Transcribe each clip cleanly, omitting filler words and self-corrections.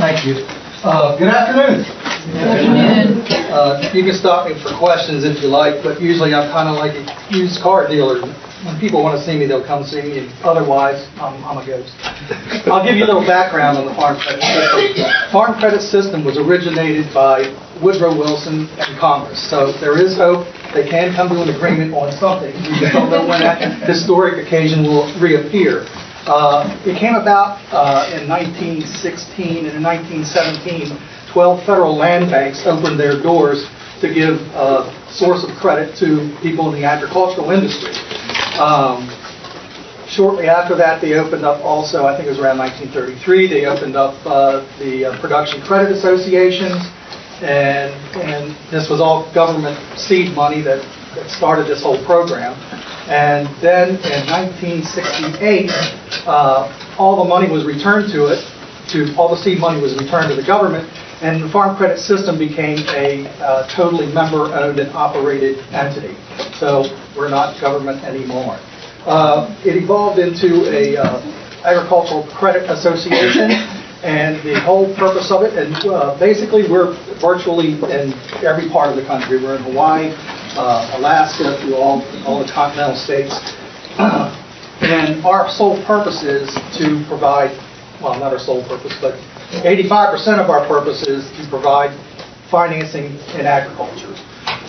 Thank you. Good afternoon. Good afternoon. You can stop me for questions if you like, but usually I'm kind of like a used car dealer. When people want to see me, they'll come see me, and otherwise, I'm a ghost. I'll give you a little background on the Farm Credit System. Farm Credit System was originated by Woodrow Wilson and Congress, so there is hope. They can come to an agreement on something. We just don't know when that historic occasion will reappear. It came about in 1916, and in 1917, 12 federal land banks opened their doors to give a source of credit to people in the agricultural industry. Shortly after that, they opened up also, I think it was around 1933, they opened up the Production Credit Associations, and this was all government seed money that started this whole program. And then in 1968, all the money was returned all the seed money was returned to the government, and the Farm Credit System became a totally member-owned and operated entity. So we're not government anymore. It evolved into a agricultural credit association, and the whole purpose of it, and basically we're virtually in every part of the country. We're in Hawaii, Alaska, through all the continental states. And our sole purpose is to provide, well, not our sole purpose, but 85% of our purpose is to provide financing in agriculture.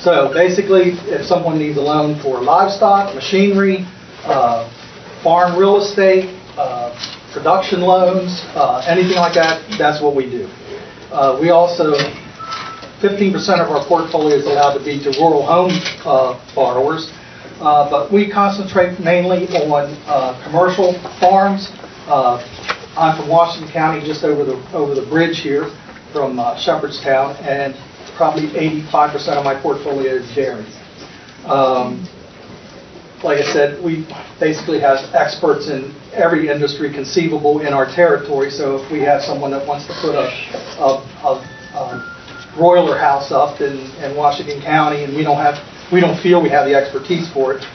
So basically, if someone needs a loan for livestock, machinery, farm real estate, production loans, anything like that, that's what we do. We also, 15% of our portfolio is allowed to be to rural home borrowers, but we concentrate mainly on commercial farms. I'm from Washington County, just over the bridge here from Shepherdstown, and probably 85% of my portfolio is dairy. Like I said, we basically have experts in every industry conceivable in our territory. So if we have someone that wants to put a broiler house up in Washington County, and we don't feel we have the expertise for it,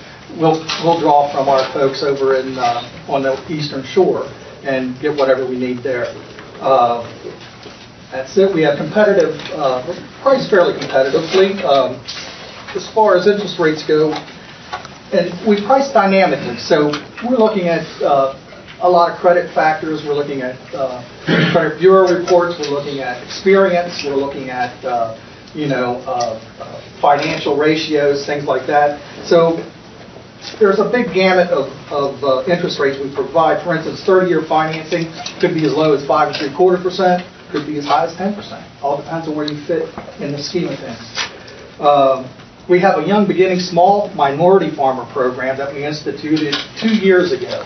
we'll draw from our folks over on the Eastern Shore and get whatever we need there. That's it. We have competitive, priced fairly competitively. As far as interest rates go, and we price dynamically, so we're looking at a lot of credit factors. We're looking at credit bureau reports. We're looking at experience. We're looking at financial ratios, things like that. So there's a big gamut of interest rates we provide. For instance, 30-year financing could be as low as 5.75%, could be as high as 10%. All depends on where you fit in the scheme of things. We have a young beginning small minority farmer program that we instituted 2 years ago.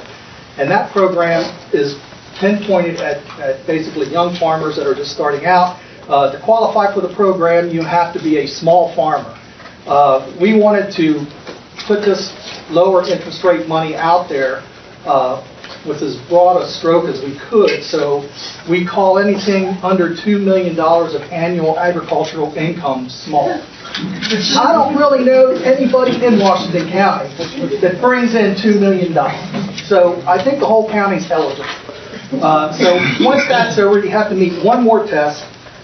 And that program is pinpointed at basically young farmers that are just starting out. To qualify for the program, you have to be a small farmer. We wanted to put this lower interest rate money out there with as broad a stroke as we could. So we call anything under $2 million of annual agricultural income small. I don't really know anybody in Washington County that brings in $2 million. So I think the whole county's eligible. So once that's over, you have to meet one more test,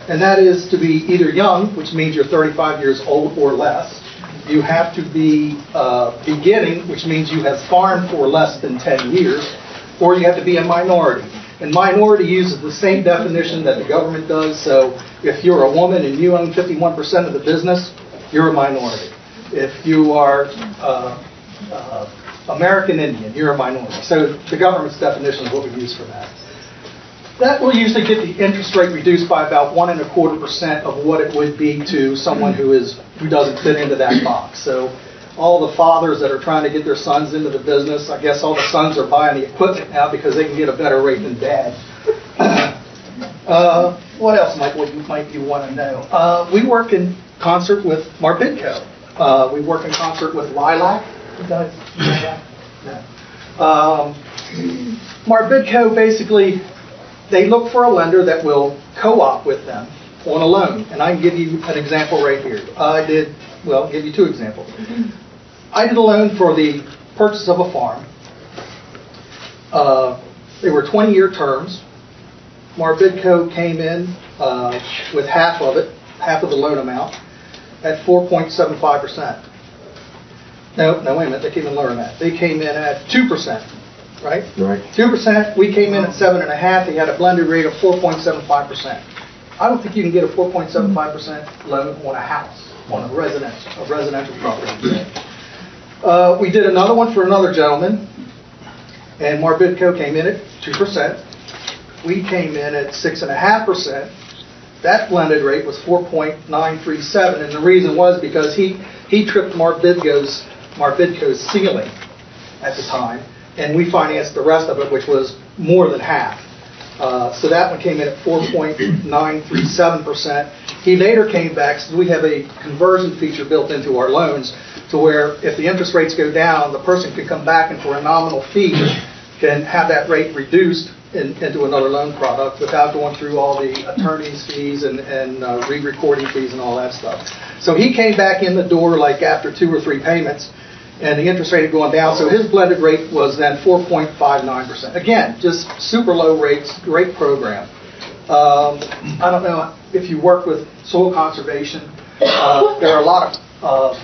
and that is to be either young, which means you're 35 years old or less. You have to be beginning, which means you have farmed for less than 10 years, or you have to be a minority. And minority uses the same definition that the government does. So if you're a woman and you own 51% of the business, you're a minority. If you are American Indian, you're a minority. So the government's definition is what we use for that. That will usually get the interest rate reduced by about 1.25% of what it would be to someone who doesn't fit into that box. So all the fathers that are trying to get their sons into the business, I guess all the sons are buying the equipment now because they can get a better rate than dad. What else might you want to know? We work in concert with Marbidco. We work in concert with Lilac. No. Marbidco basically, they look for a lender that will co-op with them on a loan. And I can give you an example right here. I'll give you two examples. I did a loan for the purchase of a farm. They were 20-year terms. Marbidco came in with half of it, half of the loan amount, at 4.75%. No, wait a minute, they came in lower than that. They came in at 2%, right? Right. 2%, we came in at 7.5%, they had a blended rate of 4.75%. I don't think you can get a 4.75% loan on a house, on a residential property. We did another one for another gentleman, and Marbidco came in at 2%. We came in at 6.5%. That blended rate was 4.937, and the reason was because he tripped Marbidco's ceiling at the time, and we financed the rest of it, which was more than half. So that one came in at 4.937%. He later came back, so we have a conversion feature built into our loans to where if the interest rates go down, the person can come back and for a nominal fee can have that rate reduced into another loan product without going through all the attorney's fees and re-recording fees and all that stuff. So he came back in the door like after 2 or 3 payments, and the interest rate had gone down, so his blended rate was then 4.59%. Again, just super low rates, great program. I don't know if you work with soil conservation. There are a lot of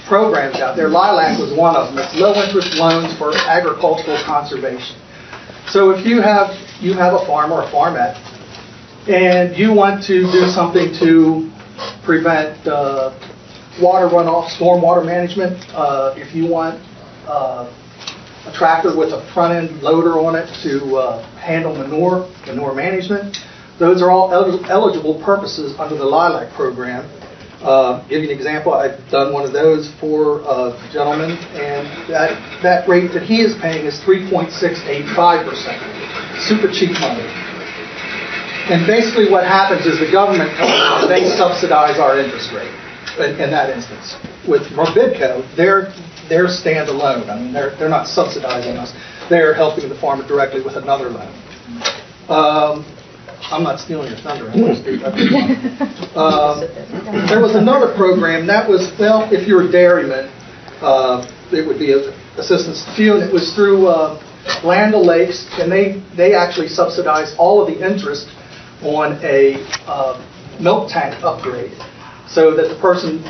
programs out there. Lilac was one of them. It's low interest loans for agricultural conservation. So if you have a farm or a farmette, and you want to do something to prevent water runoff, stormwater management, if you want a tractor with a front-end loader on it to handle manure management, those are all eligible purposes under the Lilac program. Give you an example, I've done one of those for a gentleman, and that rate that he is paying is 3.685%. Super cheap money. And basically what happens is the government comes in and they subsidize our interest rate in that instance. With Marbidco, they're standalone. I mean, they're not subsidizing us. They're helping the farmer directly with another loan. I'm not stealing your thunder. There was another program that was, well, if you're a dairyman, it would be assistance to you, and it was through Land O'Lakes, and they actually subsidized all of the interest on a milk tank upgrade, so that the person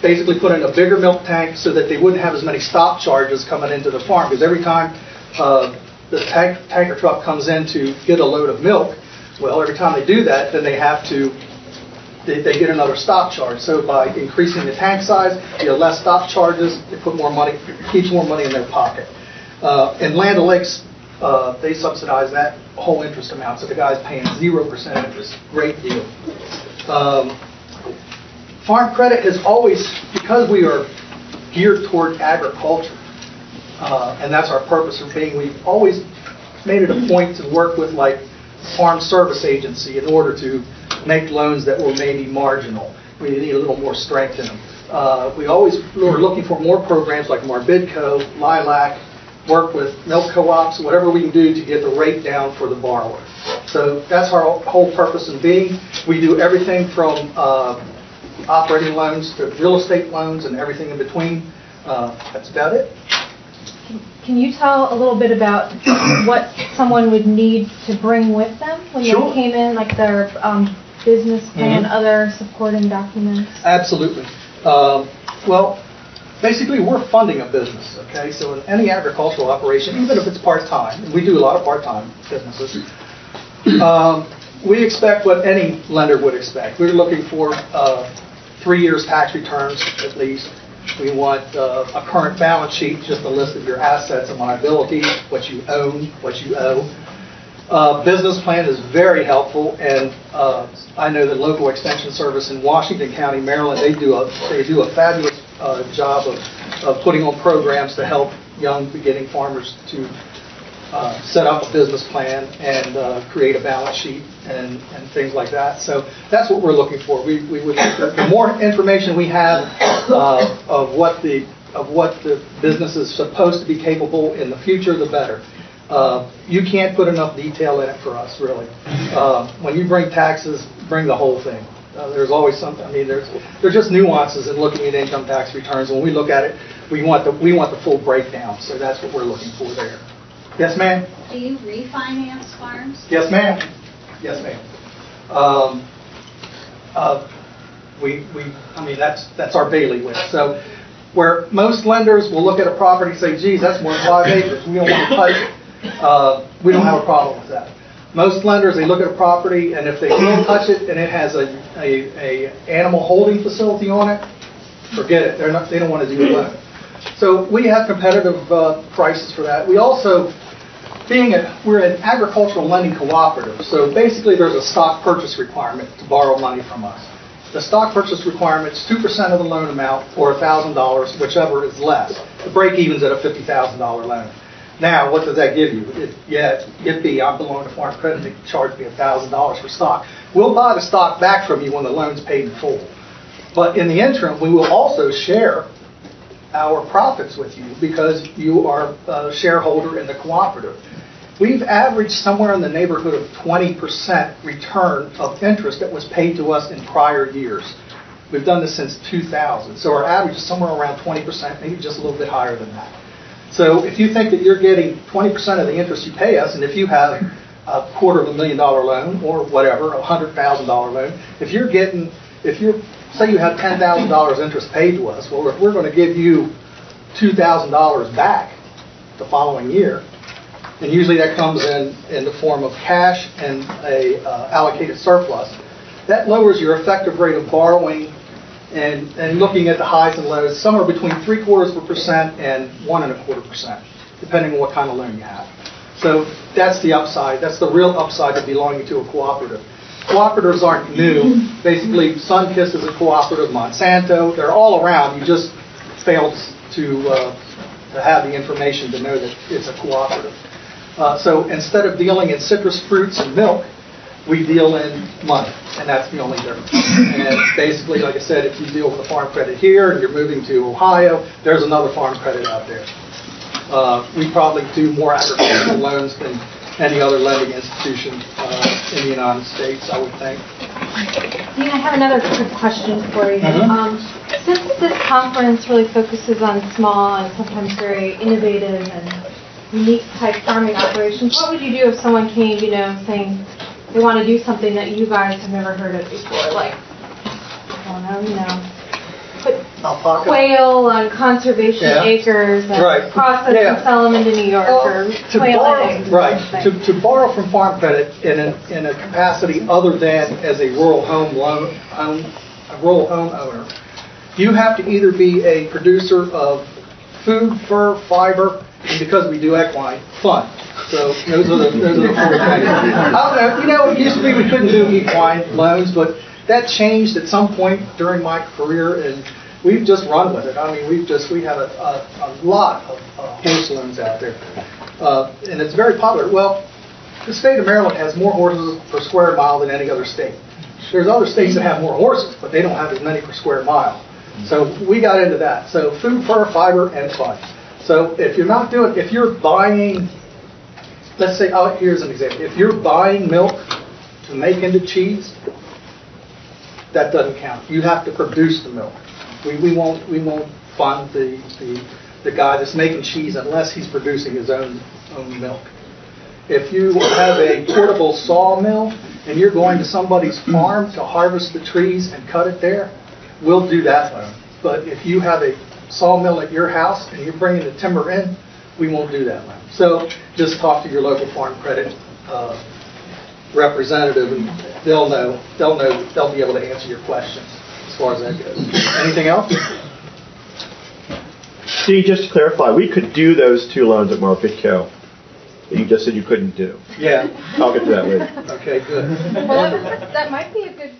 basically put in a bigger milk tank so that they wouldn't have as many stop charges coming into the farm, because every time the tanker truck comes in to get a load of milk, well, every time they do that, then they get another stop charge. So by increasing the tank size, you have less stop charges, they put more money, keeps more money in their pocket. And Land O'Lakes, they subsidize that whole interest amount, so the guy's paying 0% interest. Great deal. Farm credit has always, because we are geared toward agriculture, and that's our purpose of being, we've always made it a point to work with like Farm Service Agency in order to make loans that were maybe marginal. We need a little more strength in them. We were looking for more programs like Marbidco, Lilac, work with milk co-ops, whatever we can do to get the rate down for the borrower. So that's our whole purpose in being. We do everything from operating loans to real estate loans and everything in between. That's about it. Can you tell a little bit about what someone would need to bring with them when Sure. they came in, like their business plan, other supporting documents? Absolutely. Well, basically we're funding a business, okay? So in any agricultural operation, even if it's part-time, and we do a lot of part-time businesses, we expect what any lender would expect. We're looking for 3 years tax returns at least. We want a current balance sheet, just a list of your assets and liabilities, what you own, what you owe. Business plan is very helpful, and I know the local extension service in Washington County, Maryland, they do a fabulous job of putting on programs to help young beginning farmers to set up a business plan and create a balance sheet and things like that. So that's what we're looking for. We would, the more information we have of what the business is supposed to be capable in the future, the better. You can't put enough detail in it for us, really. When you bring taxes, bring the whole thing. There's always something. I mean, there's just nuances in looking at income tax returns. When we look at it, we want the full breakdown. So that's what we're looking for there. Yes, ma'am. Do you refinance farms? Yes, ma'am. Yes, ma'am. I mean, that's our bailiwick. So where most lenders will look at a property and say, geez, that's more than 5 acres. We don't want to touch it. We don't have a problem with that. Most lenders, they look at a property, and if they will touch it and it has a animal holding facility on it, forget it. They don't want to do a loan. So we have competitive prices for that. We also, we're an agricultural lending cooperative, so basically there's a stock purchase requirement to borrow money from us. The stock purchase requirement is 2% of the loan amount or $1,000, whichever is less. The break-even's at a $50,000 loan. Now, what does that give you? I belong to Farm Credit, they charge me $1,000 for stock. We'll buy the stock back from you when the loan's paid in full. But in the interim, we will also share our profits with you because you are a shareholder in the cooperative. We've averaged somewhere in the neighborhood of 20% return of interest that was paid to us in prior years. We've done this since 2000. So our average is somewhere around 20%, maybe just a little bit higher than that. So if you think that you're getting 20% of the interest you pay us, and if you have a $250,000 loan or whatever, a $100,000 loan, if you're say you have $10,000 interest paid to us, well, if we're going to give you $2,000 back the following year, and usually that comes in the form of cash and a allocated surplus, that lowers your effective rate of borrowing and looking at the highs and lows, somewhere between 0.75% and 1.25%, depending on what kind of loan you have. So that's the upside. That's the real upside of belonging to a cooperative. Cooperatives aren't new. Basically, Sunkist is a cooperative, Monsanto, they're all around. You just failed to have the information to know that it's a cooperative. So instead of dealing in citrus fruits and milk, we deal in money, and that's the only difference. And basically, like I said, if you deal with a farm credit here and you're moving to Ohio, there's another farm credit out there. We probably do more agricultural loans than any other lending institution in the United States, I would think. Dean, I have another quick question for you. Since this conference really focuses on small and sometimes very innovative and unique type farming operations, what would you do if someone came, saying they want to do something that you guys have never heard of before, like, I don't know, put Alpaca. quail on conservation acres and process and sell them into New York, or quail eggs. Right. To borrow from Farm Credit in a capacity other than as a rural home owner, you have to either be a producer of food, fur, fiber, and because we do equine, fun. So those are the 4 things. I don't know. It used to be we couldn't do equine loans, but that changed at some point during my career, and we've just run with it. I mean, we have a lot of horse loans out there, and it's very popular. Well, the state of Maryland has more horses per square mile than any other state. There's other states that have more horses, but they don't have as many per square mile. So we got into that. So food, fur, fiber, and fun. So if you're buying, let's say, here's an example. If you're buying milk to make into cheese, that doesn't count. You have to produce the milk. We won't fund the guy that's making cheese unless he's producing his own milk. If you have a portable sawmill and you're going to somebody's farm to harvest the trees and cut it there, we'll do that loan. But if you have a sawmill at your house and you're bringing the timber in, we won't do that loan. So just talk to your local Farm Credit representative, and they'll be able to answer your questions as far as that goes. Anything else? See, just to clarify, we could do those 2 loans at Market Co. that you just said you couldn't do. Yeah. I'll get to that later. Okay, good. Well, that might be a good